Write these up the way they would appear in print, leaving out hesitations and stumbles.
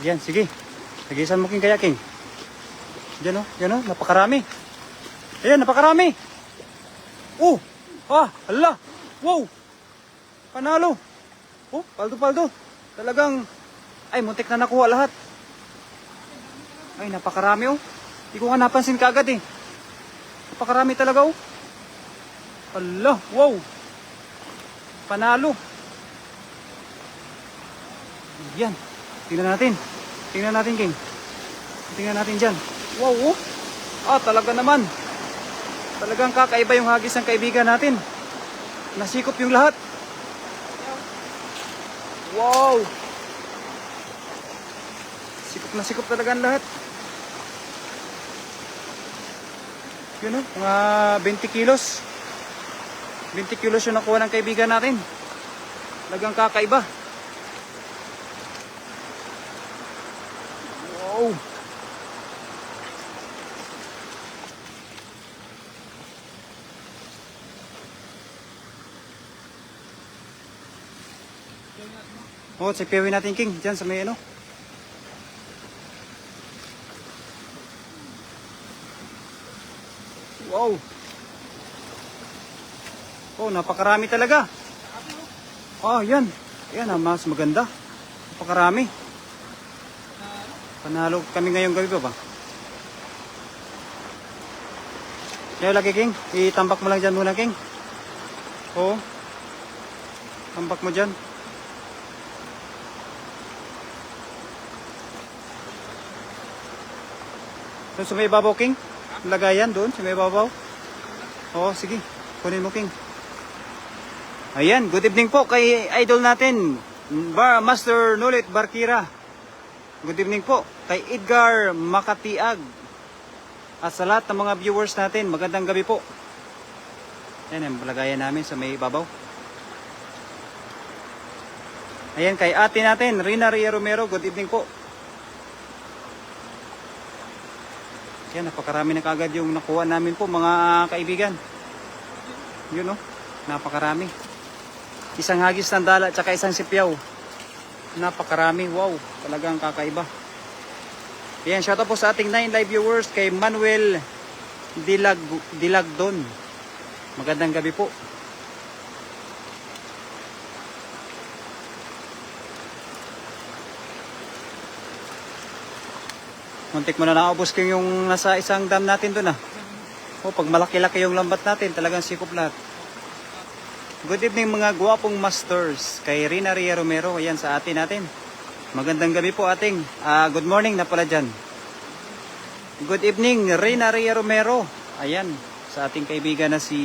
Yan, sige. Tagisan mo king kaya king. Yan o, napakarami. Ayan, napakarami. Oh, hala. Wow. Panalo. Oh, paldo. Talagang, ay, muntik na nakuha lahat. Ay, napakarami oh. Hindi ko nga napansin kaagad eh. Napakarami talaga oh. Hala, wow. Panalo. Yan. Tingnan natin, King. Tingnan natin dyan. Wow, oh. Talaga naman. Talagang kakaiba yung hagis ng kaibigan natin. Nasikop yung lahat. Wow. Sikop na sikop talaga ang lahat. Yun oh, mga 20 kilos. 20 kilos yung nakuha ng kaibigan natin. Talagang kakaiba. Wow. Oh, sipiyawin natin King, dyan sa may ano. Wow. Oh, napakarami talaga. Yan. Yan ang mas maganda. Napakarami. Panalo kami ngayong gabi ba? Kaya lagi King, itambak mo lang dyan muna King. Oo. Tambak mo dyan. Doon sa may babaw King. Lagayan doon sa may babaw. Oo, sige. Kunin mo King. Ayan, good evening po kay idol natin, Master Nulit Barkira. Good evening po kay Edgar Makatiag. At sa lahat ng mga viewers natin, magandang gabi po. Ayan ang lagayan namin sa may babaw. Ayan kay ate natin, Rina Ria Romero, good evening po. Yan, napakarami na kagad yung nakuha namin po mga kaibigan. Yun o, napakarami. Isang hagis ng dala at saka isang sipyaw. Napakarami, wow, talagang kakaiba. Yan, shoutout po sa ating 9 live viewers kay Manuel Dilagdon. Magandang gabi po. Muntik mo na naubos ko yung nasa isang dam natin doon pag malaki-laki yung lambat natin, talagang sikop lahat. Good evening mga guwapong masters kay Rina Ria Romero. Ayan sa atin natin. Magandang gabi po ating. Good morning na pala dyan. Good evening Rina Ria Romero. Ayan sa ating kaibigan na si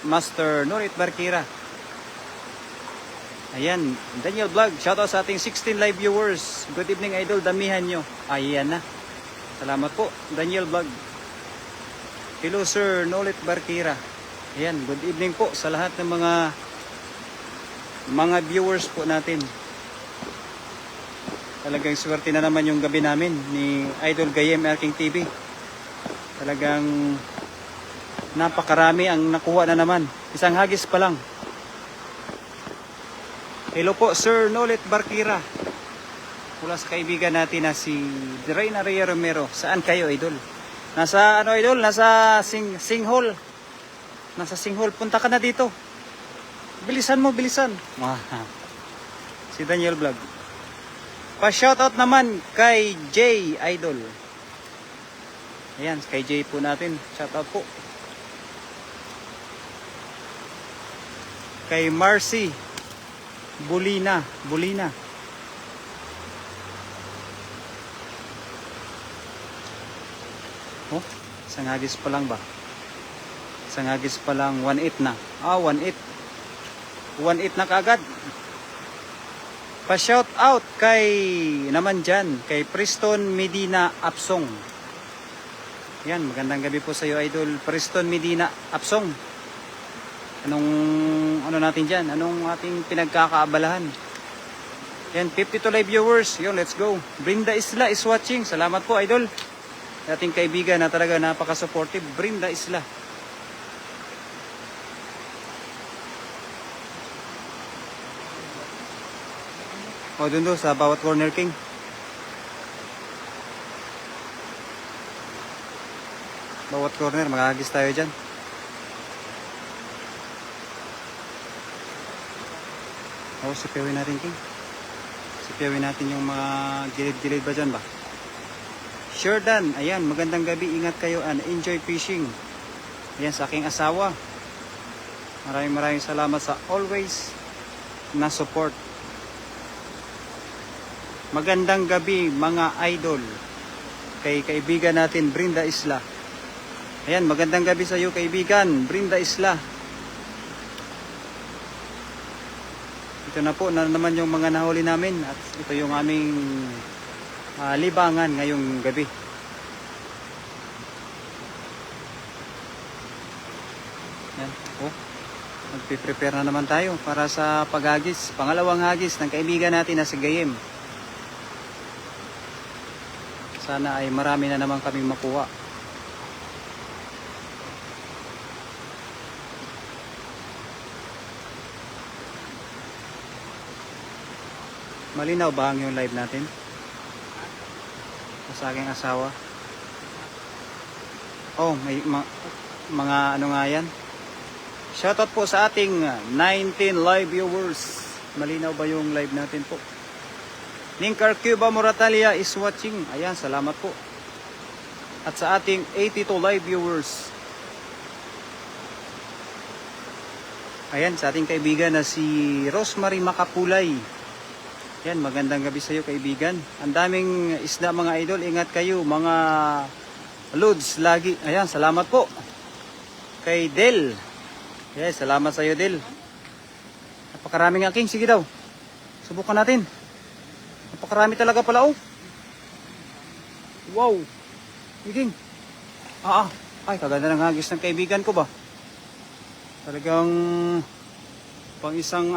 Master Nulit Barkira. Ayan, Daniel Vlog, shoutout sa ating 16 live viewers. Good evening idol, damihan nyo. Ayan na. Salamat po, Daniel Vlog. Hello Sir Nulit Barkira. Ayan, good evening po sa lahat ng mga viewers po natin. Talagang swerte na naman yung gabi namin ni Idol Gayem Erking TV. Talagang napakarami ang nakuha na naman. Isang hagis pa lang. Hello po Sir Nulit Barkira. Mula sa kaibigan natin na si Rina Ria Romero. Saan kayo idol? Nasa ano idol? Nasa Singhol. Nasa Singhol. Punta ka na dito. Bilisan mo, bilisan. Si Daniel Vlog. Pa-shoutout naman kay Jay Idol. Ayan, kay Jay po natin. Shoutout po. Kay Marcy Bulina. Oh, isang hagis pa lang ba? Isang hagis pa lang 1.8 na. 1.8. 1.8 na kaagad. Pa-shout out kay naman dyan, kay Preston Medina Apsong. Yan, magandang gabi po sa iyo idol Preston Medina Apsong. Ano natin dyan? Anong ating pinagkakaabalahan? Yan, 52 live viewers. Yo, let's go. Brinda Isla is watching. Salamat po, idol. Ating kaibigan na talaga napaka-supportive. Brinda Isla. O, dun sa bawat corner, King. Bawat corner, makahagis tayo dyan. O, sipewin natin, King. Sipewin natin yung mga gilid-gilid ba dyan ba? Sure Dan, ayan, magandang gabi, ingat kayo and enjoy fishing. Ayan, sa aking asawa. Maraming salamat sa always na support. Magandang gabi mga idol. Kay kaibigan natin Brinda Isla. Ayan, magandang gabi sa iyo kaibigan Brinda Isla. Ito na po na naman yung mga nahuli namin at ito yung aming libangan ngayong gabi. Yan, oh. Magpiprepare na naman tayo para sa paghagis. Pangalawang hagis ng kaibigan natin na si Gayem. Sana ay marami na naman kaming makuha. Malinaw ba ang yung live natin? Sa aking asawa. Oh, may mga ano nga yan? Shoutout po sa ating 19 live viewers. Malinaw ba yung live natin po? Ninkar Cuba Moratalia is watching. Ayan, salamat po. At sa ating 82 live viewers. Ayan, sa ating kaibigan na si Rosemary Makapulay. Ayan, magandang gabi sa iyo kaibigan. Ang daming isda mga idol. Ingat kayo mga loads lagi. Ayan, salamat po. Kay Del. Yes, salamat sa iyo Del. Napakaraming aking. Sige daw. Subukan natin. Napakarami talaga pala oh. Wow. Higing. Ay, kaganda ng hagis ng kaibigan ko ba? Talagang pang isang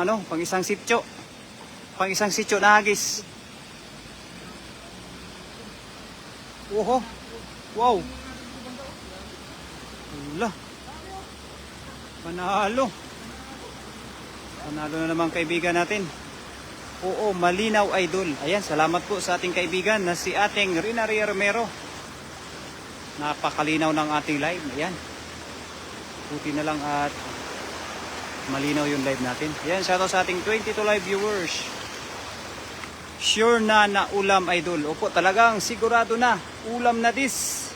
sityo. Pang isang sityo na hagis. Oho. Wow. Wala. Panalo. Panalo na naman kaibigan natin. Oo, malinaw idol. Ayan, salamat po sa ating kaibigan na si ating Rinari Romero. Napakalinaw ng ating live. Ayan. Puti na lang at malinaw yung live natin. Ayan, shoutout sa ating 22 live viewers. Sure na ulam idol. Opo, talagang sigurado na. Ulam na this.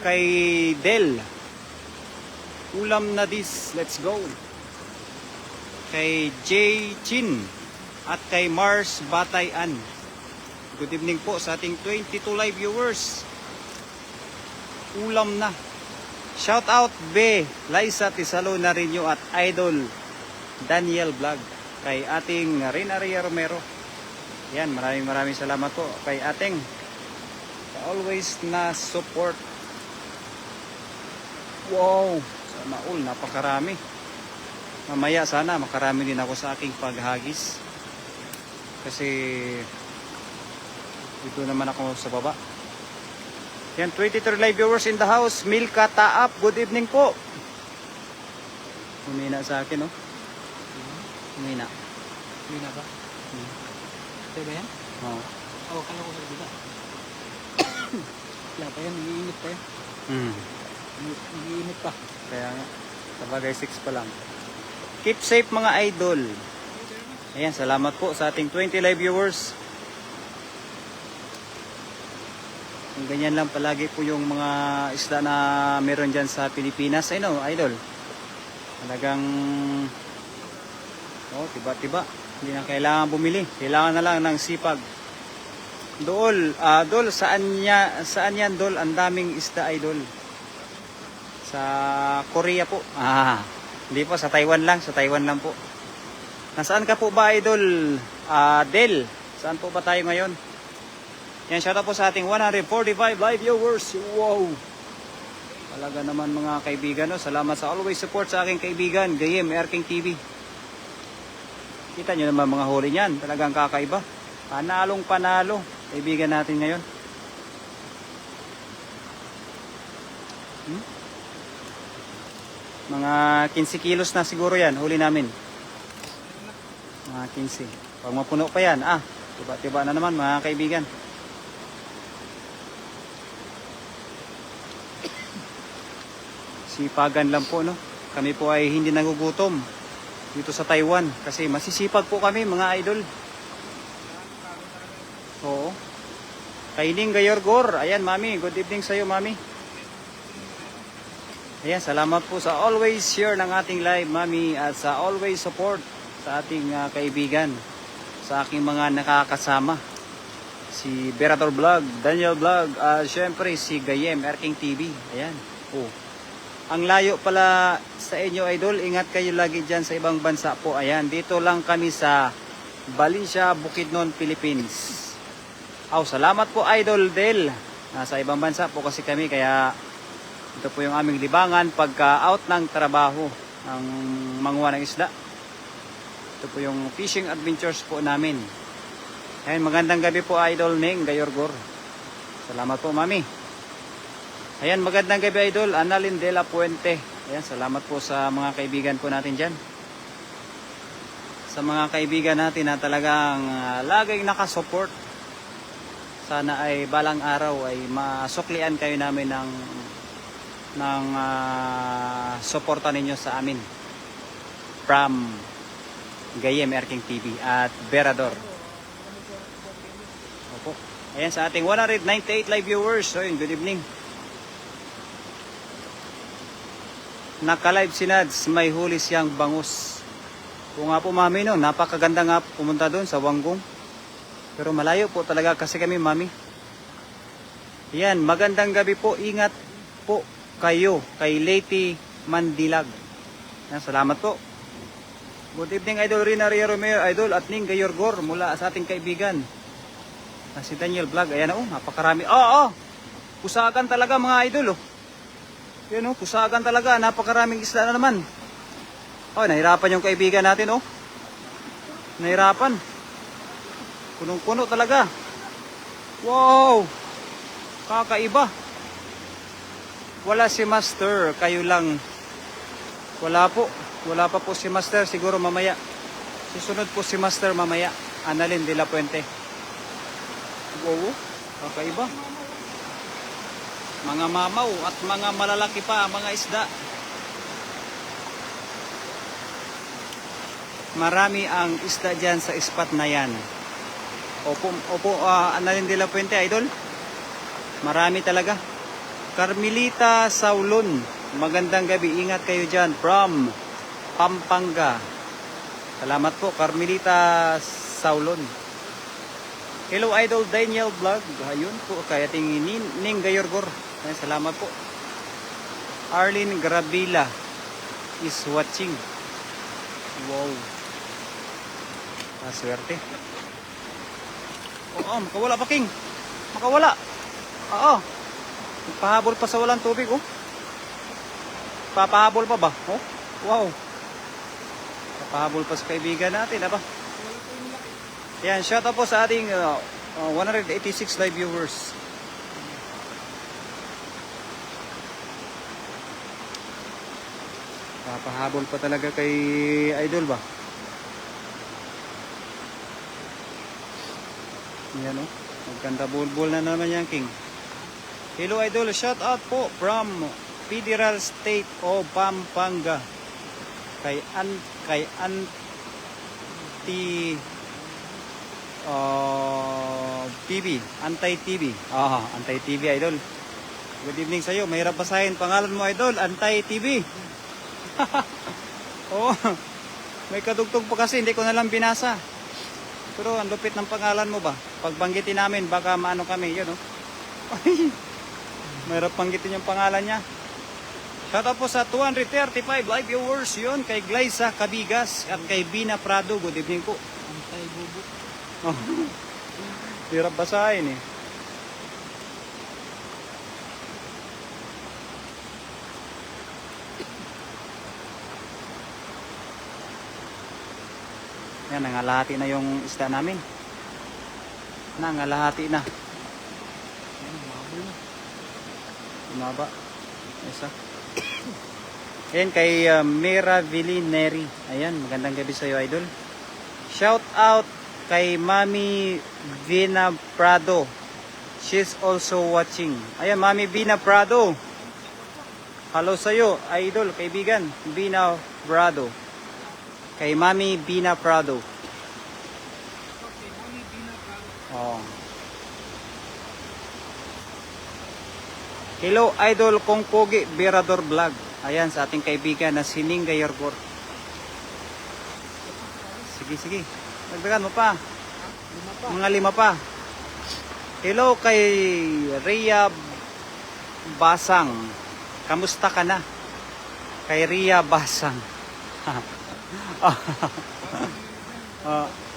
Kay Del. Ulam na this. Let's go. Kay J. Chin. At kay Mars Batayan. Good evening po sa ating 22 live viewers. Ulam na. Shout out B. Liza Tisalo Narinyo at Idol Daniel Vlog. Kay ating Rinari Romero. Yan, maraming salamat po kay ating always na support. Wow, sana all, napakarami. Mamaya sana makarami din ako sa aking paghagis. Kasi dito naman ako sa baba. Yan, 23 live viewers in the house. Milka Taap, good evening po. Humina sa akin, no? Humina. Humina ba? Ito ba yan? Oo. Oo, kala ko sa kabila. Wala pa yan, iinit pa yan. Iinit pa. Kaya nga, sabagay 6 pa lang. Keep safe mga idol. Ayan, salamat po sa ating 20 live viewers. Kung ganyan lang palagi po yung mga isda na meron dyan sa Pilipinas. Ay no, idol. Talagang tiba-tiba. Hindi na kailangan bumili. Kailangan na lang ng sipag. Dol, saan yan Dol? Ang daming isda idol. Sa Korea po. Hindi po, sa Taiwan lang. Sa Taiwan lang po. Nasaan ka po ba idol? Del, saan po ba tayo ngayon? Yan, shout out po sa ating 145 live viewers. Wow! Talaga naman mga kaibigan, no? Salamat sa always support sa aking kaibigan, Gayem, Erking TV. Kita nyo naman mga huli niyan. Talagang kakaiba. Panalong panalo. Kaibigan natin ngayon. Mga 15 kilos na siguro yan. Huli namin. Mga 15. Pag mapuno pa yan, tiba-tiba na naman mga kaibigan. Sipagan lang po, no? Kami po ay hindi nagugutom dito sa Taiwan kasi masisipag po kami mga idol. Oo. Kaining Gayorgor. Ayan, mami. Good evening sa iyo, mami. Ayan, salamat po sa always share ng ating live, mami, at sa always support sa ating kaibigan, sa aking mga nakakasama. Si Berador Vlog, Daniel Vlog, syempre si Gayem, Erking TV. Ayan. Oh. Ang layo pala sa inyo, idol. Ingat kayo lagi dyan sa ibang bansa po. Ayan, dito lang kami sa Valencia, Bukidnon, Philippines. Salamat po, Idol Del. Nasa ibang bansa po kasi kami, kaya ito po yung aming libangan pagka-out ng trabaho ng manguha ng isda. Ito po yung fishing adventures po namin. Ayan, magandang gabi po, Idol Ning Gayorgor. Salamat po, mami. Ayan, magandang gabi, Idol Annalyn de la Puente. Ayan, salamat po sa mga kaibigan po natin dyan. Sa mga kaibigan natin na talagang laging nakasupport. Sana ay balang araw ay masuklian kayo namin ng suporta ninyo sa amin. From Gayem Erking TV at Berador. Opo. Ayan, sa ating 198 live viewers. So, good evening. Naka-live si Nads, may huli siyang bangus. Kung nga po, mami, no, napakaganda nga pumunta doon sa Wanggong. Pero malayo po talaga kasi kami, mami. Yan, magandang gabi po. Ingat po kayo kay Lady Mandilag. Yan, salamat po. Good evening, Idol Rina Ria Romeo, Idol at Ning Gayorgor mula sa ating kaibigan. Si Daniel Vlog. Ayan, napakarami. Pusagan talaga mga idol, Yan, pusagan talaga. Napakaraming isla na naman. Nahirapan yung kaibigan natin, Nahirapan. Punong-puno talaga. Wow! Kakaiba. Wala si Master. Kayo lang. Wala po. Wala pa po si Master. Siguro mamaya. Susunod po si Master mamaya. Annalyn de la Puente. Wow! Kakaiba. Mga mamaw at mga malalaki pa. Mga isda. Marami ang isda dyan sa spot na yan. Opo, Annalyn de la Puente, Idol. Marami talaga. Carmelita Saulon. Magandang gabi. Ingat kayo dyan. From Pampanga. Salamat po, Carmelita Saulon. Hello, Idol Daniel Vlog. Ayun po, kaya tingin Ning Gayorgor. Salamat po. Arlene Gravila is watching. Wow. Swerte. Makawala pa, King. Makawala. Pahabol pa sa walang tubig, Papahabol pa ba? Wow. Papahabol pa sa kaibigan natin, Yan, shout out po sa ating 186 live viewers. Papahabol pa talaga kay Idol ba? Yan, maganda bulbul na naman yan, King. Hello, Idol. Shout out po from Federal State of Pampanga. Kay Anti TV. Antay-TV. Antay-TV, Idol. Good evening sa iyo. Mahirap basahin pangalan mo, Idol. Antay-TV. May kadugtog pa kasi. Hindi ko na lang binasa. Pero ang lupit ng pangalan mo ba? Pagbanggitin namin, baka maano kami. Yun, Mahirap banggitin yung pangalan niya. Shout out po sa 235 live viewers. Yun, kay Glyza Cabigas at kay Bina Prado. Good evening po. Antay bubo. Hirap basahin, Yan, nangalahati na yung isda namin. Nangalahati na. Umaba. Isa. Ayan, kay Mira Villineri. Ayan, magandang gabi sa iyo, Idol. Shout out kay Mami Vina Prado. She's also watching. Ayan, Mami Vina Prado. Hello sa'yo, idol, kaibigan. Vina Prado. Kay Mami Vina Prado. Oh. Hello, idol kong Pogi Berador Vlog. Ayan, sa ating kaibigan na si Ning Gayorgor. Sige. Dagdagan mo pa. Mga 5 pa. Hello kay Ria Basang. Kamusta ka na? Kay Ria Basang.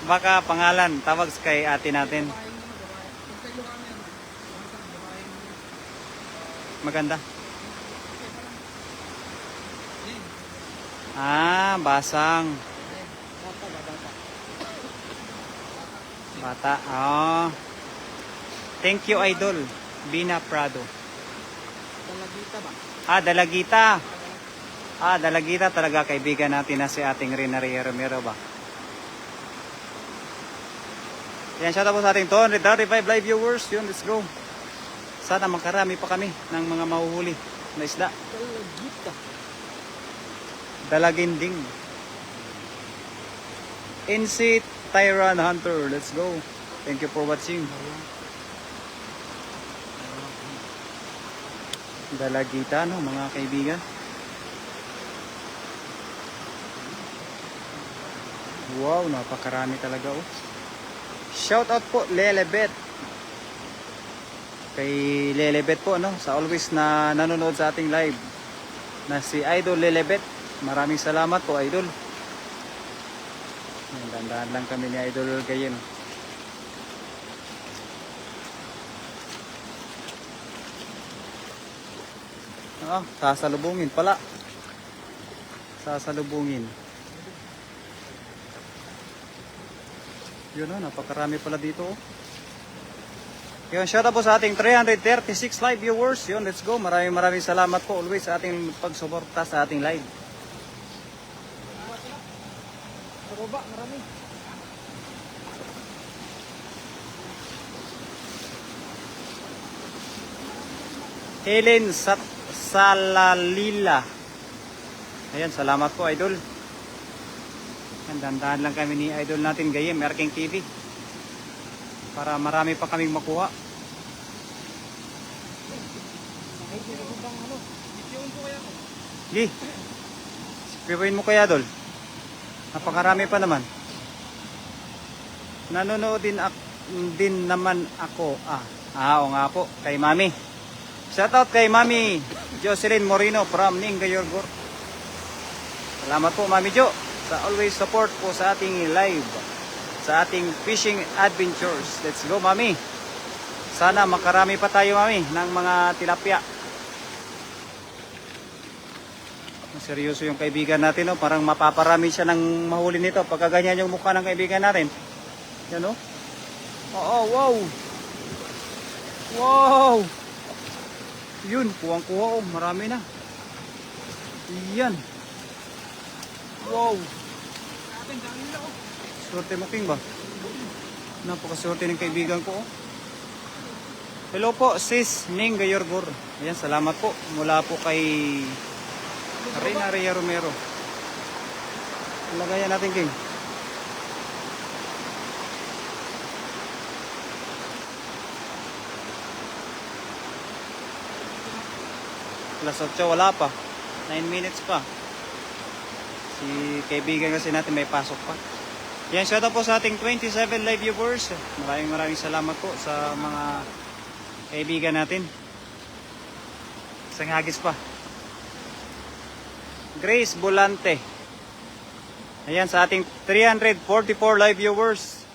Baka pangalan. Tawag kay ate natin. Maganda. Basang. Bata. Oh. Thank you, idol. Vina Prado. Dalagita ba? Dalagita. Dalagita talaga, kaibigan natin na si ating Rina Romero ba? Yan, shout out po sa ating 235 live viewers. Yun, let's go. Sana makarami pa kami ng mga mahuhuli na isda. Dalagita. Dalaginding. NC Tyran Hunter, let's go. Thank you for watching. Dalagita, no, mga kaibigan. Wow, napakarami talaga, oh. Shout out po, Lelebet. Kay Lelebet po, no, sa always na nanonood sa ating live. Na si Idol Lelebet. Maraming salamat po, Idol. Dandahan lang kami ni Idol Gayen. Sasalubungin pala. Sasalubungin. Yun, napakarami pala dito. Yun, shout out po sa ating 336 live viewers. Yun, let's go. Maraming salamat po always sa ating pagsuporta sa ating live. Baba, marami. Helen Salalila. Ayan, salamat po, idol. Dandahan lang kami ni idol natin Gayem, Merking TV. Para marami pa kaming makuha. Gi. Pipuin mo kaya, idol. Napakarami pa naman. Nanonood din naman ako. Oo nga po, kay Mami. Shoutout kay Mami Jocelyn Moreno from Ning Gayorgor. Salamat po, Mami Jo, sa always support po sa ating live, sa ating fishing adventures. Let's go, Mami. Sana makarami pa tayo, Mami, ng mga tilapia. Seryoso yung kaibigan natin, no? Parang mapaparami siya ng mahuli nito pagka ganyan yung mukha ng kaibigan natin. Yan, no? Wow. Wow. Yun, kuwang-kuha, oh. Marami na. Yan. Wow. Swerte mo, King, ba? Napakaswerte ng kaibigan ko, oh. Hello po, sis Ning Gayorgor. Ayan, salamat po. Mula po kay Rina Romero. Lagayan natin, King. Alas 8, wala pa. 9 minutes pa. Si kaibigan kasi natin may pasok pa. Yan, shout out po sa ating 27 live viewers. Maraming salamat po sa mga kaibigan natin. Isang hagis pa. Grace Bolante. Ayan, sa ating 344 live viewers.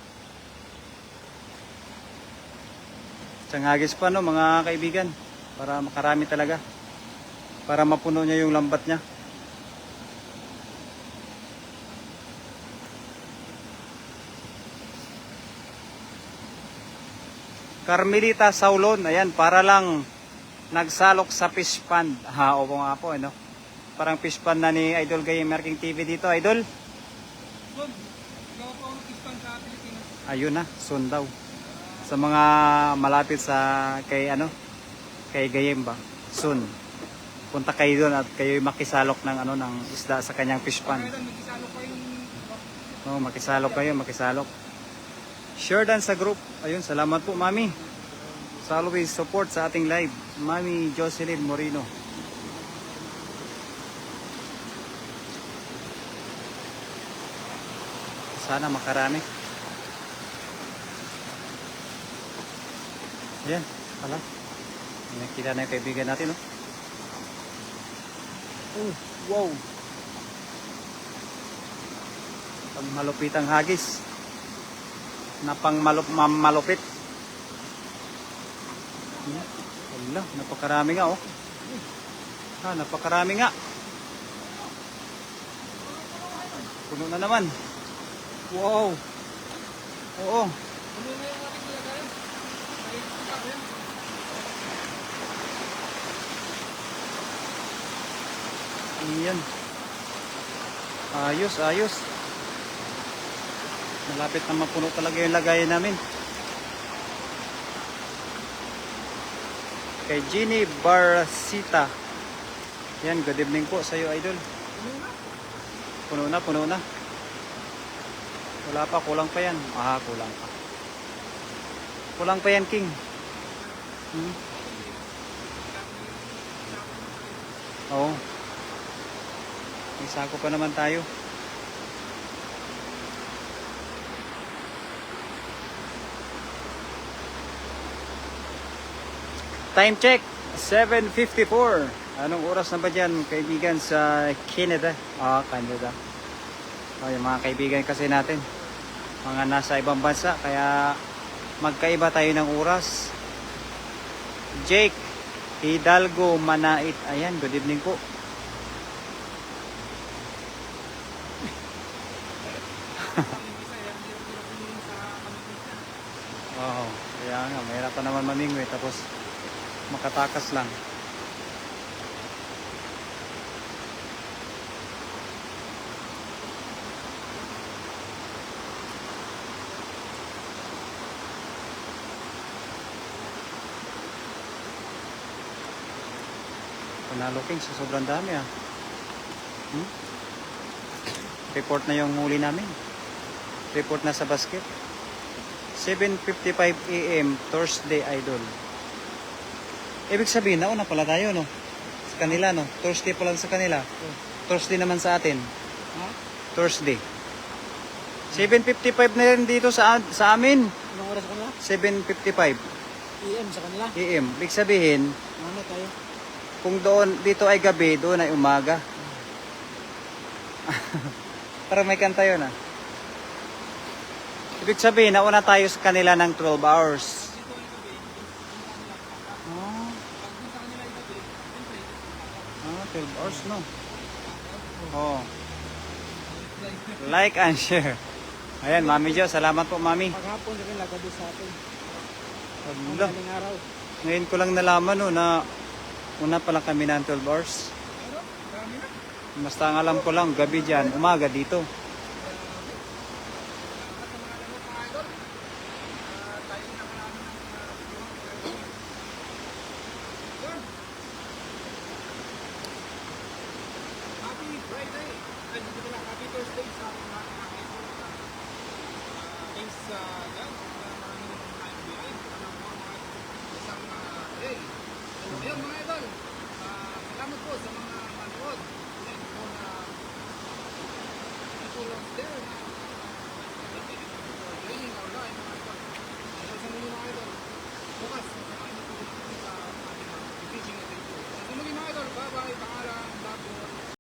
Isang hagis pa, no, mga kaibigan. Para makarami talaga. Para mapuno niya yung lambat niya. Carmelita Saulon, ayan, para lang nagsalok sa fish pond. Opo nga po, ano. Parang fish pond na ni Idol Gayem Merking TV dito, Idol. Gawa po ako ng fish pond sa Pilipinas. Ayun na, soon daw. Sa mga malapit sa kay ano, kay Gayemba, soon. Punta kayo doon at kayo makisalok ng ano ng isda sa kanyang fish pan. Oh, makisalok kayo, makisalok. Share dan sa group. Ayun, salamat po, Mami. Sa always support sa ating live. Mami Jocelyn Moreno. Sana makarami. Ayan, pala. Nakita na yung kaibigan natin, no? Oh, wow. Pangmalupitang hagis. Na pang malupit. Wala, napakarami nga, oh. Napakarami nga. Puno na naman. Wow. Oo. Ayan. Ayos, ayos. Malapit na mapuno talaga yung lagayan namin. Kay Jeannie Barasita. Yan, good evening po sa iyo, idol. Puno na, puno na. Wala pa, kulang pa yan. Kulang pa. Kulang pa yan, King. Oo. May sako pa naman tayo. Time check, 7:54. Anong oras na ba dyan, kaibigan, sa Canada? Canada. Yung mga kaibigan kasi natin, mga nasa ibang bansa, kaya magkaiba tayo ng oras. Jake Hidalgo Manait. Ayan, good evening po. Kaya nga, mahirap pa naman mamingwi, tapos makatakas lang. Panalo, King, sa sobrang dami Report na yung huli namin. Report na sa basket. 7:55 AM Thursday, idol. Ibig sabihin, nauna pala tayo, no? Sa kanila, no? Thursday pa lang sa kanila. Thursday naman sa atin. Thursday. 7:55 na rin dito sa amin. Anong oras ka na? 7:55 AM sa kanila? AM. Ibig sabihin, Ano tayo? kung dito ay gabi, doon ay umaga. Para may kanta yun, Ibig sabihin, nauna tayo sa kanila ng 12 hours. 12 hours, no? Like and share. Ayan, Mami Jo, salamat po, Mami. Paghapon rin lagado sa atin. Wala. Madaling araw. Ngayon ko lang nalaman, no, na una pa lang kami ng 12 hours. Basta ang alam ko lang, gabi dyan, umaga dito. Happy Thursday sa mga thanks sa God. So, ayun mga idol. Salamat po sa mga manood. People out there na joining our live mga idol. Sa mga idol. Bukas.